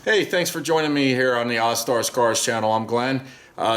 Hey, thanks for joining me here on the Ozzstar Cars channel. I'm Glen.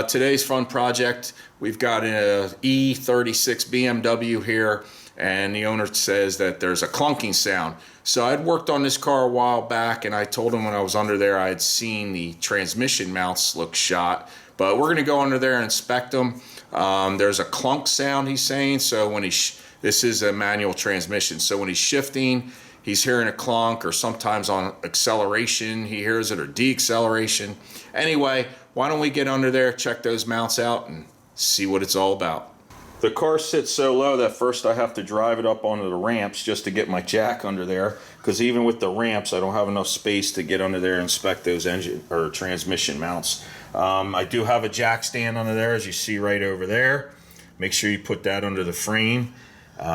Today's fun project, we've got an E36 BMW here, and the owner says that there's a clunking sound. So I'd worked on this car a while back, and I told him when I was under there I had seen the transmission mounts look shot. But we're going to go under there and inspect them. There's a clunk sound, he's saying, so when this is a manual transmission, so when he's shifting, he's hearing a clunk, or sometimes on acceleration he hears it, or deacceleration. Anyway, why don't we get under there, check those mounts out, and see what it's all about. The car sits so low that first I have to drive it up onto the ramps just to get my jack under there, because even with the ramps I don't have enough space to get under there and inspect those engine or transmission mounts. I do have a jack stand under there, as you see right over there. Make sure you put that under the frame.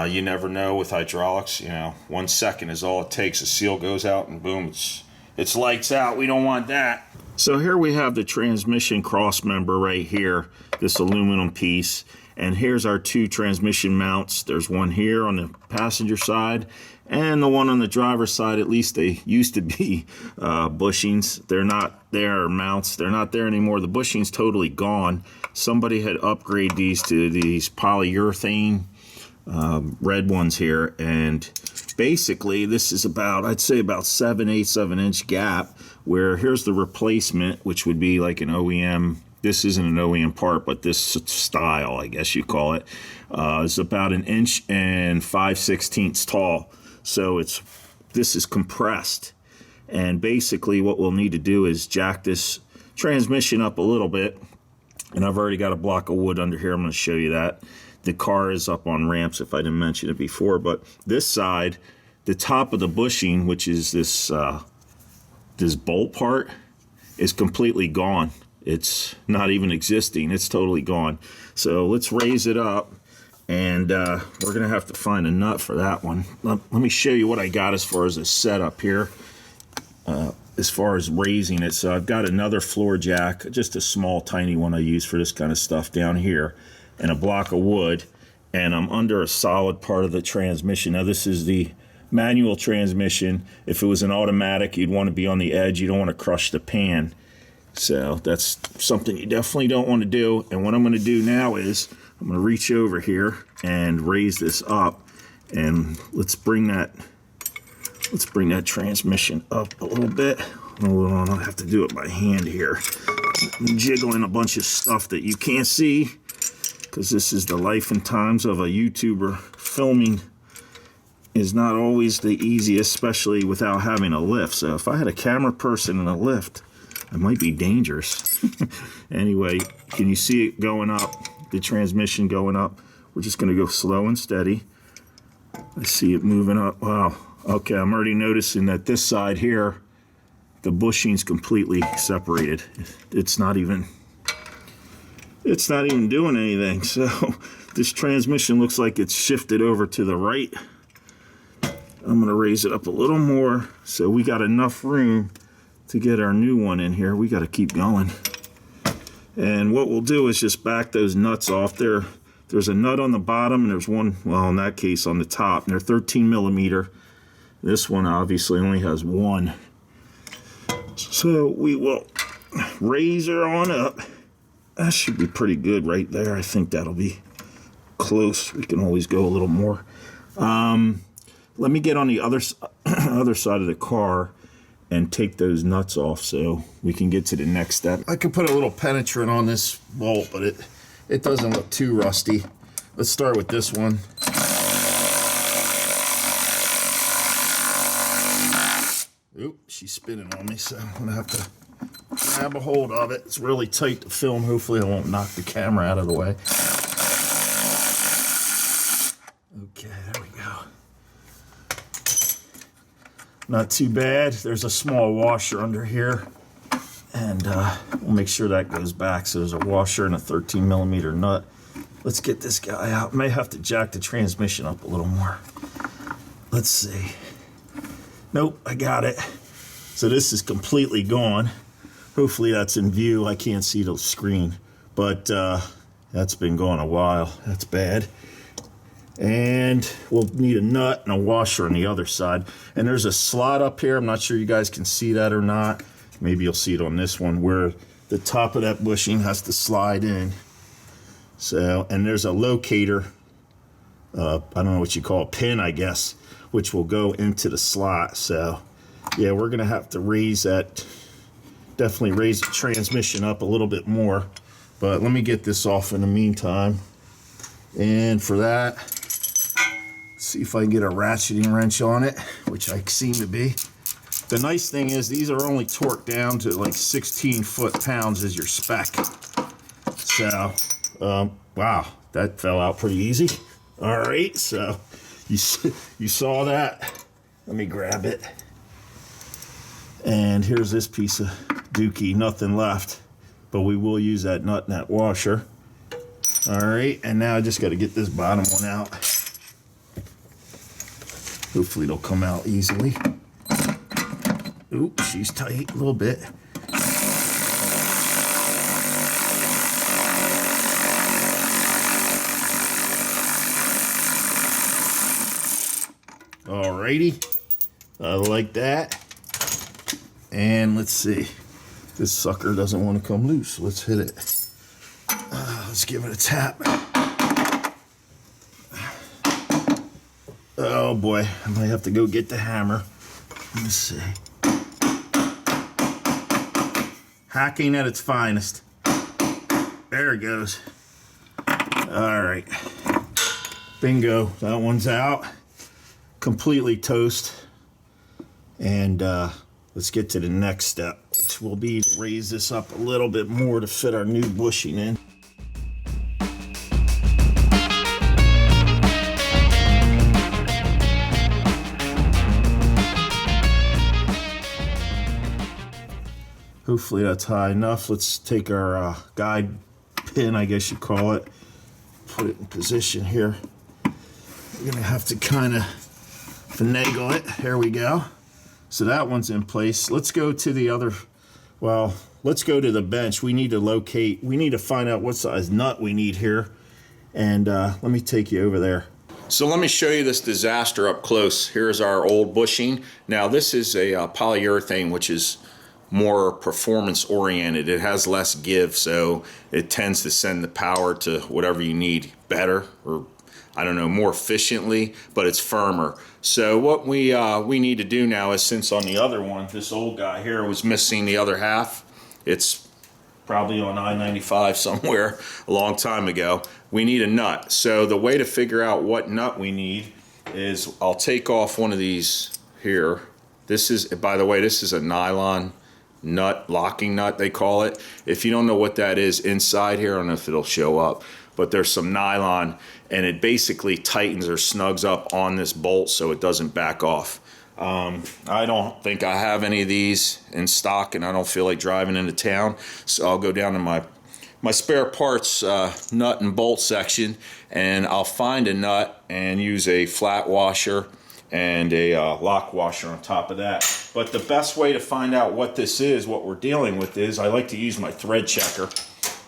You never know with hydraulics, 1 second is all it takes. The seal goes out and boom, it's lights out. We don't want that. So here we have the transmission cross member right here, this aluminum piece. And here's our two transmission mounts. There's one here on the passenger side and the one on the driver's side. At least they used to be bushings. They're not there, mounts. They're not there anymore. The bushing's totally gone. Somebody had upgraded these to these polyurethane red ones here, and basically this is about, I'd say about 7/8 of an inch gap, where here's the replacement, which would be like an OEM. This isn't an OEM part, but this style, I guess you call it, is about 1 5/16 inches tall. So this is compressed, and basically what we'll need to do is jack this transmission up a little bit, and I've already got a block of wood under here. I'm going to show you that. The car is up on ramps, if I didn't mention it before, but this side, the top of the bushing, which is this bolt part, is completely gone. It's not even existing. It's totally gone. So let's raise it up, and we're going to have to find a nut for that one. Let me show you what I got as far as a setup here, as far as raising it. So I've got another floor jack, just a small, tiny one I use for this kind of stuff down here, and a block of wood, and I'm under a solid part of the transmission. Now this is the manual transmission. If it was an automatic, you'd want to be on the edge. You don't want to crush the pan. So that's something you definitely don't want to do. And what I'm going to do now is I'm going to reach over here and raise this up, and let's bring that transmission up a little bit. Hold on, I'll have to do it by hand here. I'm jiggling a bunch of stuff that you can't see, because this is the life and times of a YouTuber. Filming is not always the easiest, especially without having a lift. So if I had a camera person and a lift, it might be dangerous. Anyway, can you see it going up? The transmission going up. We're just going to go slow and steady. I see it moving up. Wow. Okay, I'm already noticing that this side here, the bushing's completely separated. It's not even doing anything. So this transmission looks like it's shifted over to the right. I'm going to raise it up a little more so we got enough room to get our new one in here. We got to keep going. And what we'll do is just back those nuts off there. There's a nut on the bottom, and there's one, well, in that case on the top, and they're 13 millimeter. This one obviously only has one. So we will raise her on up. That should be pretty good right there. I think that'll be close. We can always go a little more. Let me get on the other side of the car and take those nuts off so we can get to the next step. I could put a little penetrant on this bolt, but it doesn't look too rusty. Let's start with this one. Oop, she's spinning on me, so I'm gonna have to grab a hold of it. It's really tight to film. Hopefully I won't knock the camera out of the way. Okay, there we go. Not too bad. There's a small washer under here, and we'll make sure that goes back. So there's a washer and a 13 millimeter nut. Let's get this guy out. May have to jack the transmission up a little more. Let's see. Nope, I got it. So this is completely gone. Hopefully that's in view. I can't see the screen, but that's been gone a while. That's bad. And we'll need a nut and a washer on the other side. And there's a slot up here. I'm not sure you guys can see that or not. maybe you'll see it on this one, where the top of that bushing has to slide in. So, and there's a locator, I don't know what you call it, pin, I guess, which will go into the slot. So yeah, we're gonna have to raise that, definitely raise the transmission up a little bit more. But let me get this off in the meantime. And for that, see if I can get a ratcheting wrench on it, which I seem to be. The nice thing is these are only torqued down to like 16 foot-pounds is your spec. So, wow, that fell out pretty easy. All right, so you saw that. Let me grab it. And here's this piece of dookie, nothing left. But we will use that nut and that washer. All right, and now I just got to get this bottom one out. Hopefully it'll come out easily. Oops, she's tight a little bit. Alrighty, I like that. And let's see, this sucker doesn't want to come loose. Let's hit it. Let's give it a tap. Oh boy, I might have to go get the hammer. Let me see. Hacking at its finest. There it goes. All right. Bingo, that one's out. Completely toast. And let's get to the next step, which will be to raise this up a little bit more to fit our new bushing in. Hopefully that's high enough. Let's take our guide pin, I guess you call it, put it in position here. We're gonna have to kind of finagle it. There we go. So that one's in place. Let's go to the other, well, let's go to the bench. We need to find out what size nut we need here. And let me take you over there. So let me show you this disaster up close. Here's our old bushing. Now this is a polyurethane, which is more performance oriented. It has less give, so it tends to send the power to whatever you need better, or I don't know, more efficiently, but it's firmer. So what we need to do now is, since on the other one, this old guy here was missing the other half, it's probably on I-95 somewhere a long time ago, we need a nut. So the way to figure out what nut we need is, I'll take off one of these here. This is, by the way, this is a nylon nut, locking nut they call it. If you don't know what that is, inside here, I don't know if it'll show up, but there's some nylon, and it basically tightens or snugs up on this bolt so it doesn't back off. I don't think I have any of these in stock, and I don't feel like driving into town, so I'll go down to my spare parts nut and bolt section, and I'll find a nut and use a flat washer and a lock washer on top of that. But the best way to find out what this is, what we're dealing with, is I like to use my thread checker.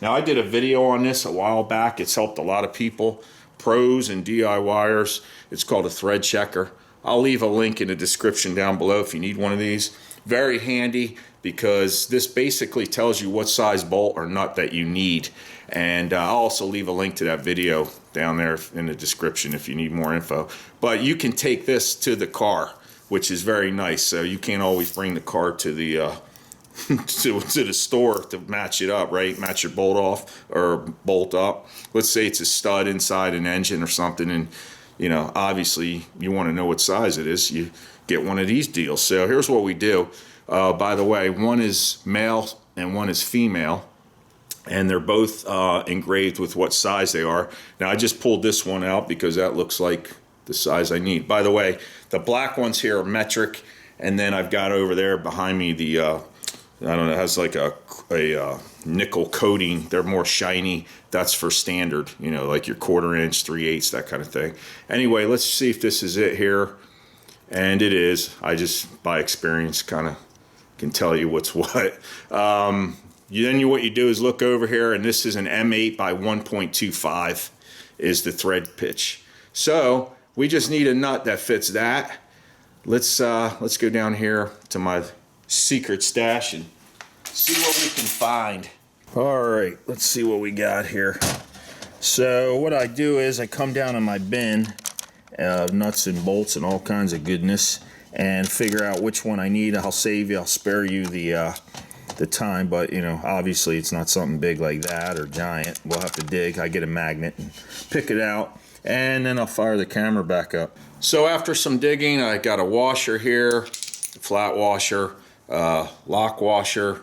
Now, I did a video on this a while back. It's helped a lot of people, pros and DIYers. It's called a thread checker. I'll leave a link in the description down below if you need one of these. Very handy, because this basically tells you what size bolt or nut that you need. And I'll also leave a link to that video down there in the description if you need more info. But you can take this to the car, which is very nice. So you can't always bring the car to the to the store to match it up, right? Match your bolt off or bolt up. Let's say it's a stud inside an engine or something, and you know, obviously you want to know what size it is. You get one of these deals. So here's what we do. By the way, one is male and one is female, and they're both engraved with what size they are. Now I just pulled this one out because that looks like the size I need. By the way, the black ones here are metric, and then I've got over there behind me the I don't know, it has like a nickel coating. They're more shiny. That's for standard, you know, like your 1/4 inch, 3/8, that kind of thing. Anyway, let's see if this is it here. And it is. I just, by experience, kind of can tell you what's what. What you do is look over here, and this is an M8 by 1.25 is the thread pitch. So we just need a nut that fits that. Let's go down here to my secret stash and see what we can find. All right, let's see what we got here. So what I do is I come down in my bin, nuts and bolts and all kinds of goodness, and figure out which one I need. I'll save you, I'll spare you the time, but you know, obviously it's not something big like that or giant. We'll have to dig. I get a magnet and pick it out, and then I'll fire the camera back up. So after some digging, I got a washer here, flat washer, lock washer.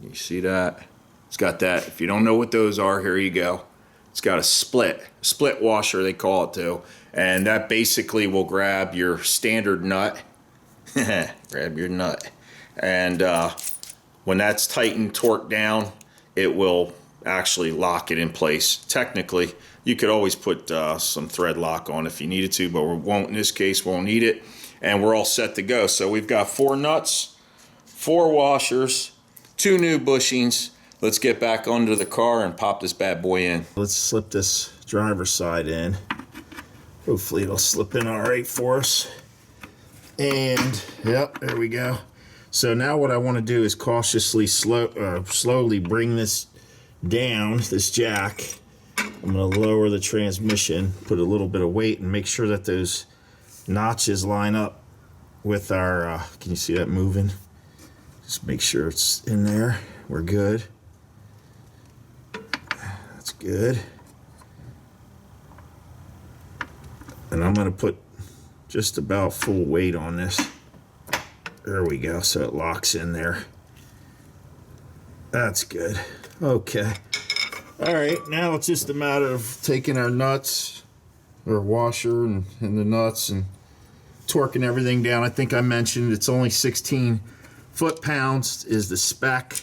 You see that? It's got that. If you don't know what those are, here you go. It's got a split washer, they call it too. And that basically will grab your standard nut. Grab your nut. And when that's tightened, torqued down, it will actually lock it in place. Technically, you could always put some thread lock on if you needed to, but we won't in this case, won't need it. And we're all set to go. So we've got 4 nuts, 4 washers, 2 new bushings. Let's get back under the car and pop this bad boy in. Let's slip this driver's side in. Hopefully it'll slip in all right for us. And yep, there we go. So now what I want to do is cautiously slowly bring this down, this jack. I'm going to lower the transmission, put a little bit of weight, and make sure that those notches line up with our, can you see that moving? Just make sure it's in there. We're good. That's good. And I'm going to put just about full weight on this. There we go, so it locks in there. That's good. Okay. All right, now it's just a matter of taking our nuts, or washer and the nuts, and torquing everything down. I think I mentioned it's only 16 foot-pounds is the spec,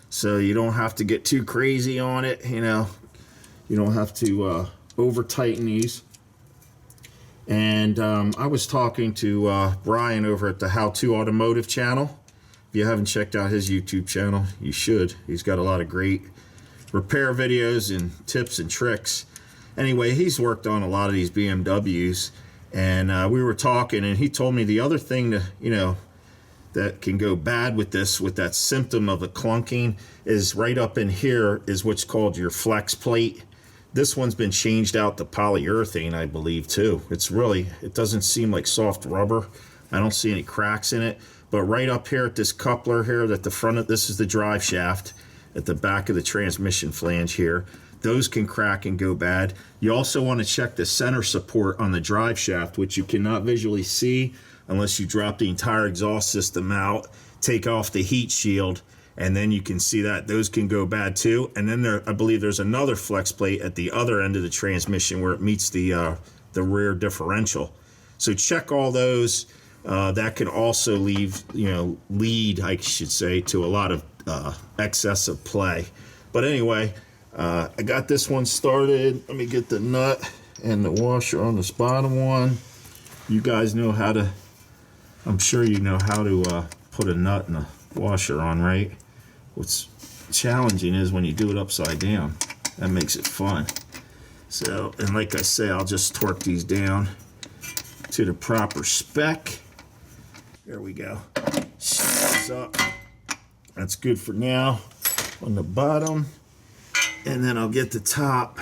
so you don't have to get too crazy on it, you know. You don't have to over-tighten these. And I was talking to Brian over at the How To Automotive channel. If you haven't checked out his YouTube channel, you should. He's got a lot of great repair videos and tips and tricks. Anyway, he's worked on a lot of these BMWs, and we were talking, and he told me the other thing to, you know, that can go bad with this, with that symptom of the clunking, is right up in here is what's called your flex plate. This one's been changed out to polyurethane, I believe, too. It's really, it doesn't seem like soft rubber. I don't see any cracks in it. But right up here at this coupler here, at the front of, this is the drive shaft, at the back of the transmission flange here, those can crack and go bad. You also want to check the center support on the drive shaft, which you cannot visually see unless you drop the entire exhaust system out, take off the heat shield, and then you can see that those can go bad too. And then there, I believe there's another flex plate at the other end of the transmission where it meets the rear differential. So check all those. That could also lead, I should say, to a lot of excessive play. But anyway, I got this one started. Let me get the nut and the washer on this bottom one. You guys know how to, I'm sure you know how to put a nut and a washer on, right? What's challenging is when you do it upside down. That makes it fun. So, and like I say, I'll just torque these down to the proper spec. There we go. This up. That's good for now on the bottom. And then I'll get the top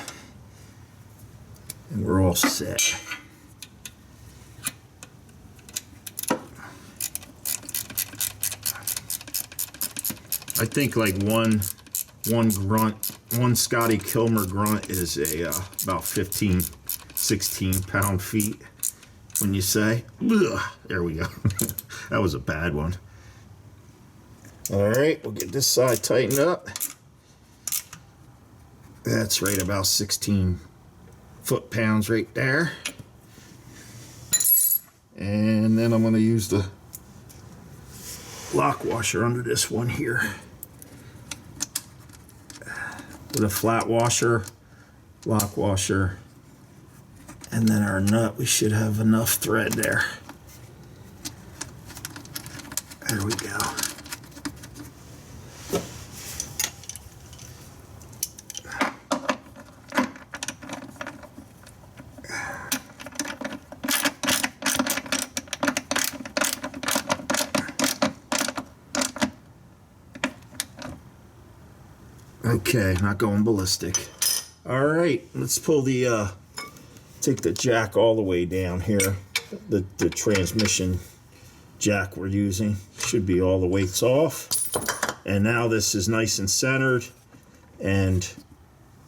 and we're all set. I think like one Scotty Kilmer grunt is a about 15, 16 pound-feet. When you say, ugh, there we go. That was a bad one. All right, we'll get this side tightened up. That's right about 16 foot-pounds right there. And then I'm going to use the lock washer under this one here. With a flat washer, lock washer, and then our nut, we should have enough thread there. There we go. Okay, not going ballistic. All right, let's pull the, take the jack all the way down here. The transmission jack we're using should be all the weights off. And now this is nice and centered, and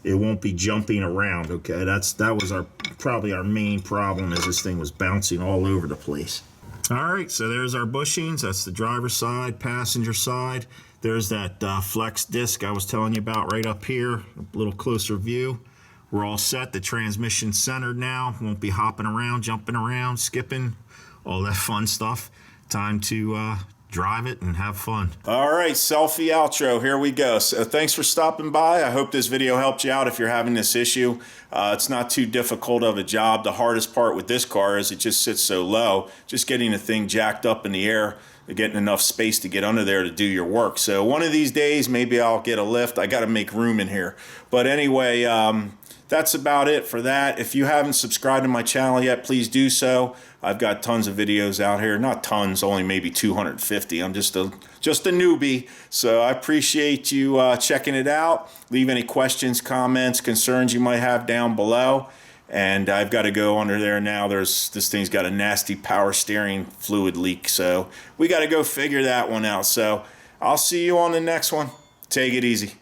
it won't be jumping around. Okay, that was probably our main problem, is this thing was bouncing all over the place. All right, so there's our bushings. That's the driver's side, passenger side. There's that flex disc I was telling you about right up here. A little closer view. We're all set. The transmission's centered now. Won't be hopping around, jumping around, skipping, all that fun stuff. Time to drive it and have fun. All right, selfie outro. Here we go. So thanks for stopping by. I hope this video helped you out if you're having this issue. It's not too difficult of a job. The hardest part with this car is it just sits so low. Just getting the thing jacked up in the air, getting enough space to get under there to do your work. So one of these days, maybe I'll get a lift. I got to make room in here. But anyway, that's about it for that. If you haven't subscribed to my channel yet, please do so. I've got tons of videos out here. Not tons, only maybe 250. I'm just a newbie. So I appreciate you checking it out. Leave any questions, comments, concerns you might have down below. And I've got to go under there now. This thing's got a nasty power steering fluid leak. So we got to go figure that one out. So I'll see you on the next one. Take it easy.